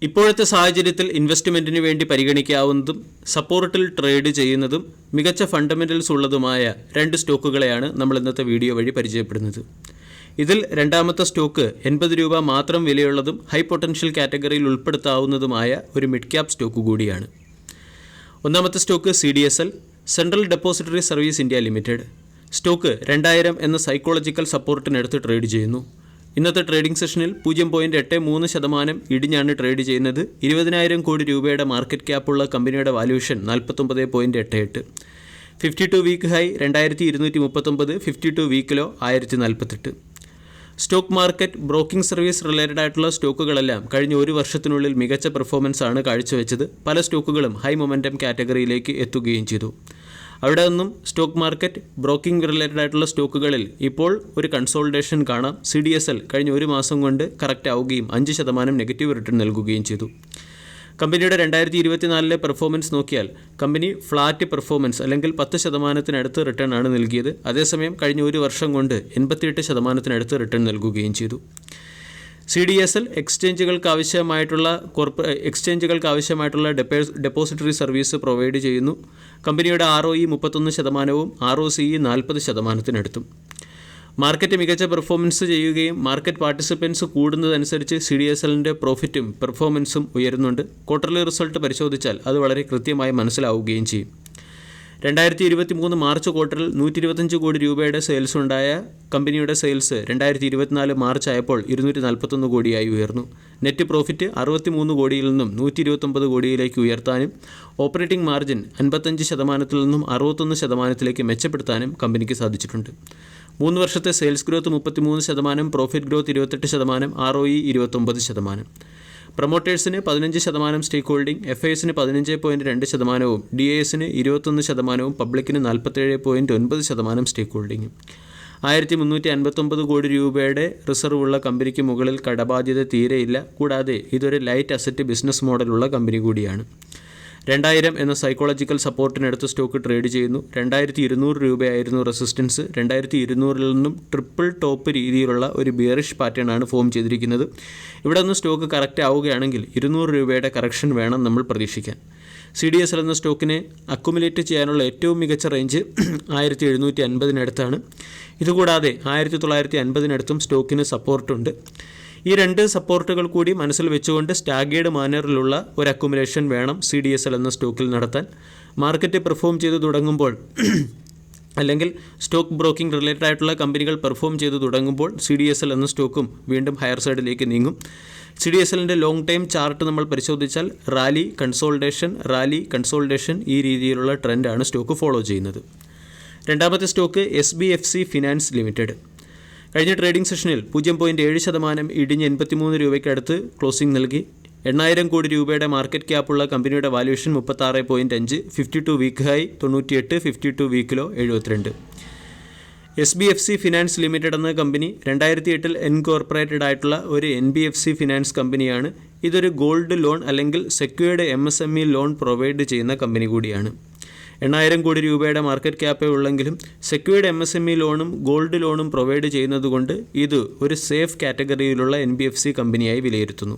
ഇപ്പോഴത്തെ സാഹചര്യത്തിൽ ഇൻവെസ്റ്റ്മെൻറ്റിന് വേണ്ടി പരിഗണിക്കാവുന്നതും സപ്പോർട്ടിൽ ട്രേഡ് ചെയ്യുന്നതും മികച്ച ഫണ്ടമെൻ്റൽസ് ഉള്ളതുമായ രണ്ട് സ്റ്റോക്കുകളെയാണ് നമ്മൾ ഇന്നത്തെ വീഡിയോ വഴി പരിചയപ്പെടുന്നത്. ഇതിൽ രണ്ടാമത്തെ സ്റ്റോക്ക് 80 രൂപ മാത്രം വിലയുള്ളതും ഹൈ പൊട്ടൻഷ്യൽ കാറ്റഗറിയിൽ ഉൾപ്പെടുത്താവുന്നതുമായ ഒരു മിഡ് ക്യാപ് സ്റ്റോക്ക് കൂടിയാണ്. ഒന്നാമത്തെ stock CDSL, central depository service India limited. Stock 2000 എന്ന സൈക്കോളജിക്കൽ സപ്പോർട്ടിനടുത്ത് ട്രേഡ് ചെയ്യുന്നു. ഇന്നത്തെ ട്രേഡിംഗ് സെഷനിൽ 0.83% ഇടിഞ്ഞാണ് ട്രേഡ് ചെയ്യുന്നത്. 20,000 കോടി രൂപയുടെ മാർക്കറ്റ് ക്യാപ്പുള്ള കമ്പനിയുടെ valuation 49.88. 52 week high 2239, 52 week low 1048. Stock market broking service related ആയിട്ടുള്ള സ്റ്റോക്കുകളെല്ലാം കഴിഞ്ഞ ഒരു വർഷത്തിനുള്ളിൽ മികച്ച പെർഫോമൻസ് ആണ് കാഴ്ചവെച്ചത്. പല സ്റ്റോക്കുകളും ഹൈ മൊമെൻറ്റം കാറ്റഗറിയിലേക്ക് എത്തുകയും ചെയ്തു. അവിടെ നിന്നും സ്റ്റോക്ക് മാർക്കറ്റ് ബ്രോക്കിംഗ് റിലേറ്റഡ് ആയിട്ടുള്ള സ്റ്റോക്കുകളിൽ ഇപ്പോൾ ഒരു കൺസോൾട്ടേഷൻ കാണാം. CDSL കഴിഞ്ഞ ഒരു മാസം കൊണ്ട് കറക്റ്റ് ആവുകയും 5% നെഗറ്റീവ് റിട്ടേൺ നൽകുകയും ചെയ്തു. കമ്പനിയുടെ 2024 പെർഫോമൻസ് നോക്കിയാൽ കമ്പനി ഫ്ലാറ്റ് പെർഫോമൻസ് അല്ലെങ്കിൽ 10% റിട്ടേൺ ആണ് നൽകിയത്. അതേസമയം കഴിഞ്ഞ ഒരു വർഷം കൊണ്ട് 88% റിട്ടേൺ നൽകുകയും ചെയ്തു. CDSL എക്സ്ചേഞ്ചുകൾക്ക് ആവശ്യമായിട്ടുള്ള ഡെപ്പോസിറ്ററി സർവീസ് പ്രൊവൈഡ് ചെയ്യുന്നു. കമ്പനിയുടെ ROE 31%, ROCE 40%. മാർക്കറ്റ് മികച്ച പെർഫോമൻസ് ചെയ്യുകയും മാർക്കറ്റ് പാർട്ടിസിപ്പൻസ് കൂടുന്നതനുസരിച്ച് CDSLൻ്റെ പ്രോഫിറ്റും പെർഫോമൻസും ഉയരുന്നുണ്ട്. ക്വാർട്ടർലി റിസൾട്ട് പരിശോധിച്ചാൽ അത് വളരെ കൃത്യമായി മനസ്സിലാവുകയും ചെയ്യും. 2023 മാർച്ച് ക്വാർട്ടറിൽ 125 കോടി രൂപയുടെ സെയിൽസ് ഉണ്ടായ കമ്പനിയുടെ സെയിൽസ് 2024 മാർച്ച് ആയപ്പോൾ 241 കോടിയായി ഉയർന്നു. നെറ്റ് പ്രോഫിറ്റ് 63 കോടിയിൽ നിന്നും 129 കോടിയിലേക്ക് ഉയർത്താനും ഓപ്പറേറ്റിംഗ് മാർജിൻ 55% നിന്നും 61% മെച്ചപ്പെടുത്താനും കമ്പനിക്ക് സാധിച്ചിട്ടുണ്ട്. 3 വർഷത്തെ sales growth 33%, profit growth 28%, ROE 29%. പ്രൊമോട്ടേഴ്സിന് 15% സ്റ്റേക്ക് ഹോൾഡിംഗ്, FISന് 15.2%, DISന് 21%, പബ്ലിക്കിന് 47.9% സ്റ്റേക്ക് ഹോൾഡിംഗും. 1359 കോടി രൂപയുടെ റിസർവ് ഉള്ള കമ്പനിക്ക് മുകളിൽ കടബാധ്യത തീരെയില്ല. കൂടാതെ ഇതൊരു ലൈറ്റ് അസറ്റ് ബിസിനസ് മോഡലുള്ള കമ്പനി കൂടിയാണ്. 2000 എന്ന സൈക്കോളജിക്കൽ സപ്പോർട്ടിനടുത്ത് സ്റ്റോക്ക് ട്രേഡ് ചെയ്യുന്നു. 2200 രൂപയായിരുന്നു റെസിസ്റ്റൻസ്. 2200 നിന്നും ട്രിപ്പിൾ ടോപ്പ് രീതിയിലുള്ള ഒരു ബിയറിഷ് പാറ്റേൺ ആണ് ഫോം ചെയ്തിരിക്കുന്നത്. ഇവിടെ നിന്ന് സ്റ്റോക്ക് കറക്റ്റ് ആവുകയാണെങ്കിൽ 200 രൂപയുടെ കറക്ഷൻ വേണം നമ്മൾ പ്രതീക്ഷിക്കാൻ. CDSL എന്ന സ്റ്റോക്കിനെ അക്കുമുലേറ്റ് ചെയ്യാനുള്ള ഏറ്റവും മികച്ച റേഞ്ച് 1750 ഇതുകൂടാതെ 1950 സ്റ്റോക്കിന് സപ്പോർട്ടുണ്ട്. ഈ രണ്ട് സപ്പോർട്ടുകൾ കൂടി മനസ്സിൽ വെച്ചുകൊണ്ട് സ്റ്റാഗേർഡ് മാനറിലുള്ള ഒരു അക്കുമുലേഷൻ വേണം CDSL എന്ന സ്റ്റോക്കിൽ നടത്താൻ. മാർക്കറ്റ് പെർഫോം ചെയ്ത് തുടങ്ങുമ്പോൾ അല്ലെങ്കിൽ സ്റ്റോക്ക് ബ്രോക്കിംഗ് റിലേറ്റഡ് ആയിട്ടുള്ള കമ്പനികൾ പെർഫോം ചെയ്ത് തുടങ്ങുമ്പോൾ CDSL എന്ന സ്റ്റോക്കും വീണ്ടും ഹയർ സൈഡിലേക്ക് നീങ്ങും. CDSLൻ്റെ ലോങ് ടൈം ചാർട്ട് നമ്മൾ പരിശോധിച്ചാൽ റാലി കൺസോൾട്ടേഷൻ ഈ രീതിയിലുള്ള ട്രെൻഡാണ് സ്റ്റോക്ക് ഫോളോ ചെയ്യുന്നത്. രണ്ടാമത്തെ സ്റ്റോക്ക് SBFC ഫിനാൻസ് ലിമിറ്റഡ്. കഴിഞ്ഞ ട്രേഡിംഗ് സെഷനിൽ 0.7% ഇടിഞ്ഞ് 83 രൂപയ്ക്കടുത്ത് ക്ലോസിംഗ് നൽകി. 8000 കോടി രൂപയുടെ മാർക്കറ്റ് ക്യാപ്പുള്ള കമ്പനിയുടെ valuation 36.5, 52 week high 98, 52 week low 72. SBFC finance limited എന്ന കമ്പനി 2008 ഇൻകോർപ്പറേറ്റഡ് ആയിട്ടുള്ള ഒരു NBFC ഫിനാൻസ് കമ്പനിയാണ്. ഇതൊരു ഗോൾഡ് ലോൺ അല്ലെങ്കിൽ സെക്യൂർഡ് MSME ലോൺ പ്രൊവൈഡ് ചെയ്യുന്ന കമ്പനി കൂടിയാണ്. 8000 കോടി രൂപയുടെ മാർക്കറ്റ് ക്യാപ്പേ ഉള്ളെങ്കിലും സെക്യൂർഡ് MSME ലോണും ഗോൾഡ് ലോണും പ്രൊവൈഡ് ചെയ്യുന്നതുകൊണ്ട് ഇത് ഒരു സേഫ് കാറ്റഗറിയിലുള്ള NBFC കമ്പനിയായി വിലയിരുത്തുന്നു.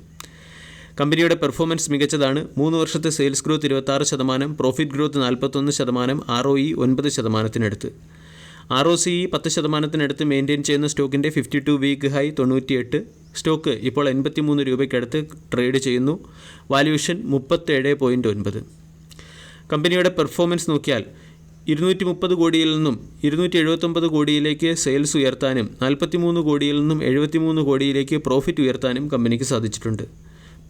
കമ്പനിയുടെ പെർഫോമൻസ് മികച്ചതാണ്. 3 വർഷത്തെ sales growth 26%, profit growth 41%, ROE 9%. ROCE 10% maintain ചെയ്യുന്ന സ്റ്റോക്കിൻ്റെ 52 വീക്ക് ഹൈ 98. സ്റ്റോക്ക് ഇപ്പോൾ 83 രൂപയ്ക്കടുത്ത് ട്രേഡ് ചെയ്യുന്നു. വാല്യൂഷൻ 37.9. കമ്പനിയുടെ പെർഫോമൻസ് നോക്കിയാൽ 230 കോടിയിൽ നിന്നും 279 കോടിയിലേക്ക് സെയിൽസ് ഉയർത്താനും 43 കോടിയിൽ നിന്നും 73 കോടിയിലേക്ക് പ്രോഫിറ്റ് ഉയർത്താനും കമ്പനിക്ക് സാധിച്ചിട്ടുണ്ട്.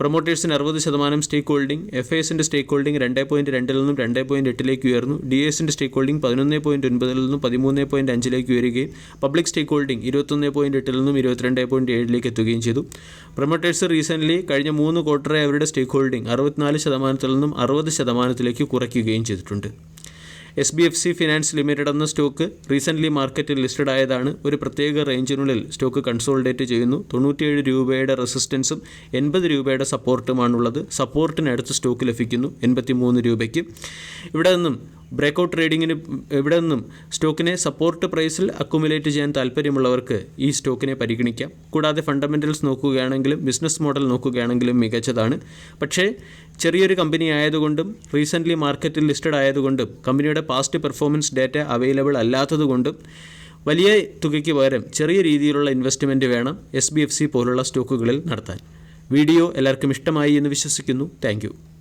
പ്രൊമോട്ടേഴ്സിന് 60% സ്റ്റേക്ക് ഹോൾഡിംഗ്, FISൻ്റെ സ്റ്റേക്ക് ഹോൾഡിംഗ് 2.2 നിന്നും 2.8 ഉയർന്നു. DISൻ്റെ സ്റ്റേക്ക് ഹോൾഡിംഗ് 11.9 നിന്നും 13.5 ഉയരുകയും പബ്ലിക് സ്റ്റേക്ക് ഹോൾഡിംഗ് 21.8 നിന്നും 22.7 എത്തുകയും ചെയ്തു. പ്രൊമോട്ടേഴ്സ് റീസെൻ്റ്ലി കഴിഞ്ഞ 3 ക്വാർട്ടറെ അവരുടെ സ്റ്റേക്ക് ഹോൾഡിംഗ് 64% നിന്നും 60% കുറയ്ക്കുകയും ചെയ്തിട്ടുണ്ട്. SBFC ഫിനാൻസ് ലിമിറ്റഡ് എന്ന സ്റ്റോക്ക് റീസെൻ്റ്ലി മാർക്കറ്റിൽ ലിസ്റ്റഡ് ആയതാണ്. ഒരു പ്രത്യേക റേഞ്ചിനുള്ളിൽ സ്റ്റോക്ക് കൺസോൾഡേറ്റ് ചെയ്യുന്നു. 97 രൂപയുടെ റെസിസ്റ്റൻസും 80 രൂപയുടെ സപ്പോർട്ടുമാണുള്ളത്. സപ്പോർട്ടിനടുത്ത് സ്റ്റോക്ക് ലഭിക്കുന്നു 83 രൂപയ്ക്ക്. ഇവിടെ നിന്നും ബ്രേക്കൗട്ട് ട്രേഡിങ്ങിന് ഇവിടെ നിന്നും സ്റ്റോക്കിനെ സപ്പോർട്ട് പ്രൈസിൽ അക്കുമുലേറ്റ് ചെയ്യാൻ താല്പര്യമുള്ളവർക്ക് ഈ സ്റ്റോക്കിനെ പരിഗണിക്കാം. കൂടാതെ ഫണ്ടമെൻ്റൽസ് നോക്കുകയാണെങ്കിലും ബിസിനസ് മോഡൽ നോക്കുകയാണെങ്കിലും മികച്ചതാണ്. പക്ഷേ ചെറിയൊരു കമ്പനി ആയതുകൊണ്ടും റീസെൻ്റ്ലി മാർക്കറ്റിൽ ലിസ്റ്റഡ് ആയതുകൊണ്ടും കമ്പനിയുടെ പാസ്റ്റ് പെർഫോമൻസ് ഡാറ്റ അവൈലബിൾ അല്ലാത്തതുകൊണ്ടും വലിയ തുകയ്ക്ക് പകരം ചെറിയ രീതിയിലുള്ള ഇൻവെസ്റ്റ്മെൻറ്റ് വേണം SBFC പോലുള്ള സ്റ്റോക്കുകളിൽ നടത്താൻ. വീഡിയോ എല്ലാവർക്കും ഇഷ്ടമായി എന്ന് വിശ്വസിക്കുന്നു. താങ്ക്